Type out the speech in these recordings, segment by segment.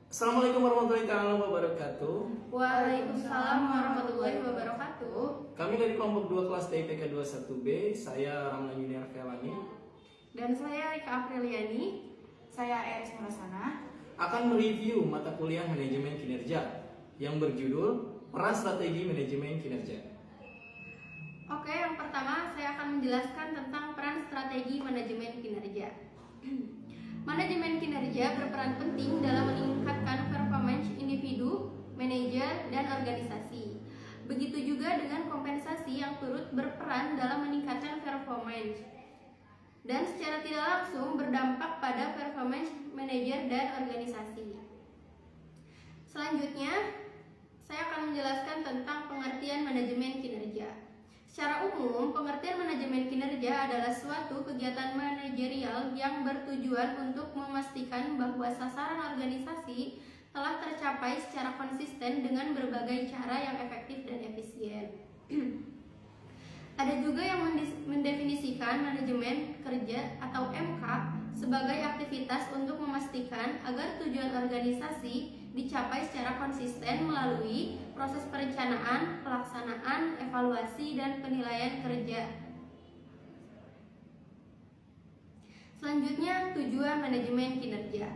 Assalamualaikum warahmatullahi wabarakatuh. Waalaikumsalam warahmatullahi wabarakatuh. Kami dari kelompok 2 kelas TIPK 21B. Saya Ramlan Junior Felani Dan saya Rika Apriliani. Saya Eris Nurasana. akan mereview mata kuliah manajemen kinerja yang berjudul Peran Strategi Manajemen Kinerja. Oke, yang pertama saya akan menjelaskan tentang peran strategi manajemen kinerja. Manajemen kinerja berperan penting dalam meningkatkan performance individu, manajer, dan organisasi. Begitu juga dengan kompensasi yang turut berperan dalam meningkatkan performance dan secara tidak langsung berdampak pada performance manajer dan organisasi. Selanjutnya, saya akan menjelaskan tentang pengertian manajemen kinerja. Secara umum, pengertian manajemen kinerja adalah suatu kegiatan manajerial yang bertujuan untuk memastikan bahwa sasaran organisasi telah tercapai secara konsisten dengan berbagai cara yang efektif dan efisien. Ada juga yang mendefinisikan manajemen kerja atau MK sebagai aktivitas untuk memastikan agar tujuan organisasi dicapai secara konsisten melalui proses perencanaan, pelaksanaan, evaluasi, dan penilaian kerja. Selanjutnya, tujuan manajemen kinerja.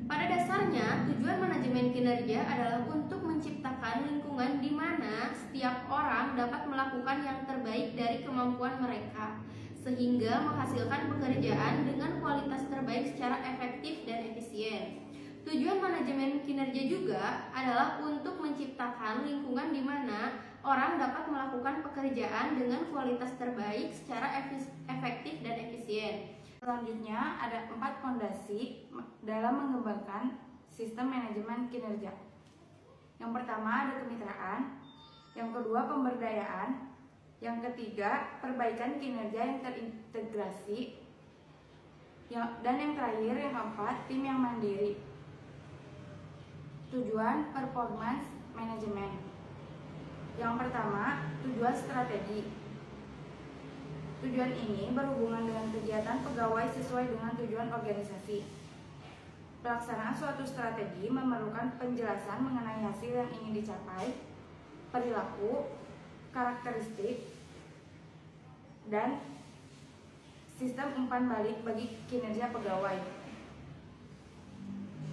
Pada dasarnya, tujuan manajemen kinerja adalah untuk menciptakan lingkungan di mana setiap orang dapat melakukan yang terbaik dari kemampuan mereka, sehingga menghasilkan pekerjaan dengan kualitas terbaik secara efektif dan efisien. Tujuan manajemen kinerja juga adalah untuk menciptakan lingkungan di mana orang dapat melakukan pekerjaan dengan kualitas terbaik secara efektif dan efisien. Selanjutnya ada 4 fondasi dalam mengembangkan sistem manajemen kinerja. Yang pertama ada kemitraan, yang kedua pemberdayaan, yang ketiga perbaikan kinerja yang terintegrasi, dan yang terakhir yang keempat tim yang mandiri. Tujuan performance manajemen. Yang pertama, tujuan strategi. Tujuan ini berhubungan dengan kegiatan pegawai sesuai dengan tujuan organisasi. Pelaksanaan suatu strategi memerlukan penjelasan mengenai hasil yang ingin dicapai, perilaku, karakteristik, dan sistem umpan balik bagi kinerja pegawai.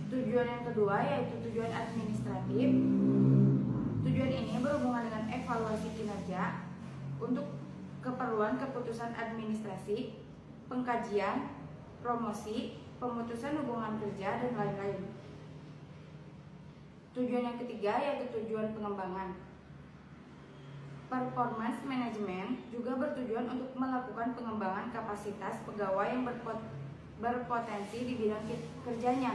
Tujuan yang kedua yaitu tujuan administratif. Tujuan ini berhubungan dengan evaluasi kinerja untuk keperluan keputusan administrasi, pengkajian, promosi, pemutusan hubungan kerja, dan lain-lain. Tujuan yang ketiga yaitu tujuan pengembangan. Performance management juga bertujuan untuk melakukan pengembangan kapasitas pegawai yang berpotensi di bidang kerjanya,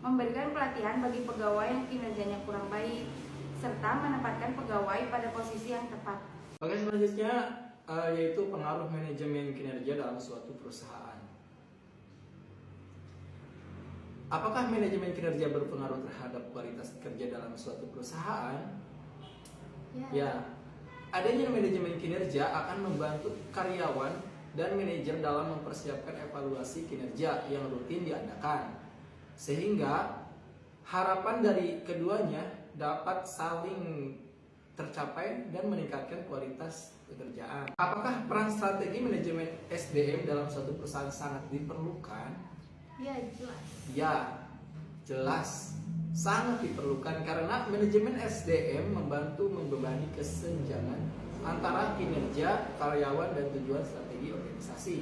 memberikan pelatihan bagi pegawai yang kinerjanya kurang baik, serta menempatkan pegawai pada posisi yang tepat. Oke, selanjutnya yaitu pengaruh manajemen kinerja dalam suatu perusahaan. Apakah manajemen kinerja berpengaruh terhadap kualitas kerja dalam suatu perusahaan? Ya, adanya manajemen kinerja akan membantu karyawan dan manajer dalam mempersiapkan evaluasi kinerja yang rutin diadakan, sehingga harapan dari keduanya dapat saling tercapai dan meningkatkan kualitas pekerjaan. Apakah peran strategi manajemen SDM dalam suatu perusahaan sangat diperlukan? Ya, jelas. Ya, jelas. Sangat diperlukan karena manajemen SDM membantu membebani kesenjangan antara kinerja karyawan dan tujuan strategi organisasi.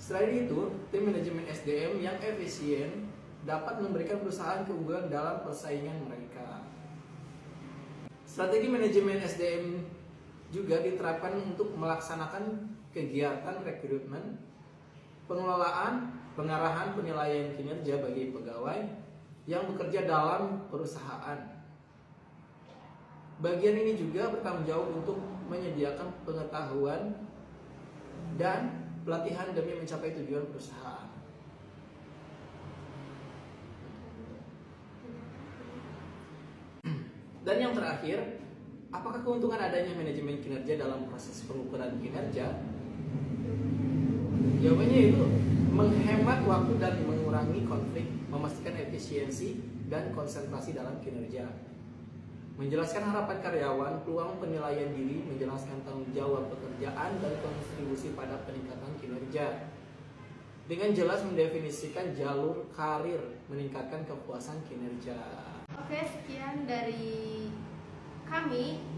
Selain itu, tim manajemen SDM yang efisien dapat memberikan perusahaan keunggulan dalam persaingan mereka. Strategi manajemen SDM juga diterapkan untuk melaksanakan kegiatan rekrutmen, pengelolaan, pengarahan, penilaian kinerja bagi pegawai yang bekerja dalam perusahaan. Bagian ini juga bertanggung jawab untuk menyediakan pengetahuan dan pelatihan demi mencapai tujuan perusahaan. Dan yang terakhir, apakah keuntungan adanya manajemen kinerja dalam proses pengukuran kinerja? Jawabannya itu menghemat waktu dan mengurangi mengurangi konflik, memastikan efisiensi dan konsentrasi dalam kinerja. Menjelaskan harapan karyawan, peluang penilaian diri, menjelaskan tanggung jawab pekerjaan dan kontribusi pada peningkatan kinerja. Dengan jelas mendefinisikan jalur karir, meningkatkan kepuasan kinerja. Oke, sekian dari kami.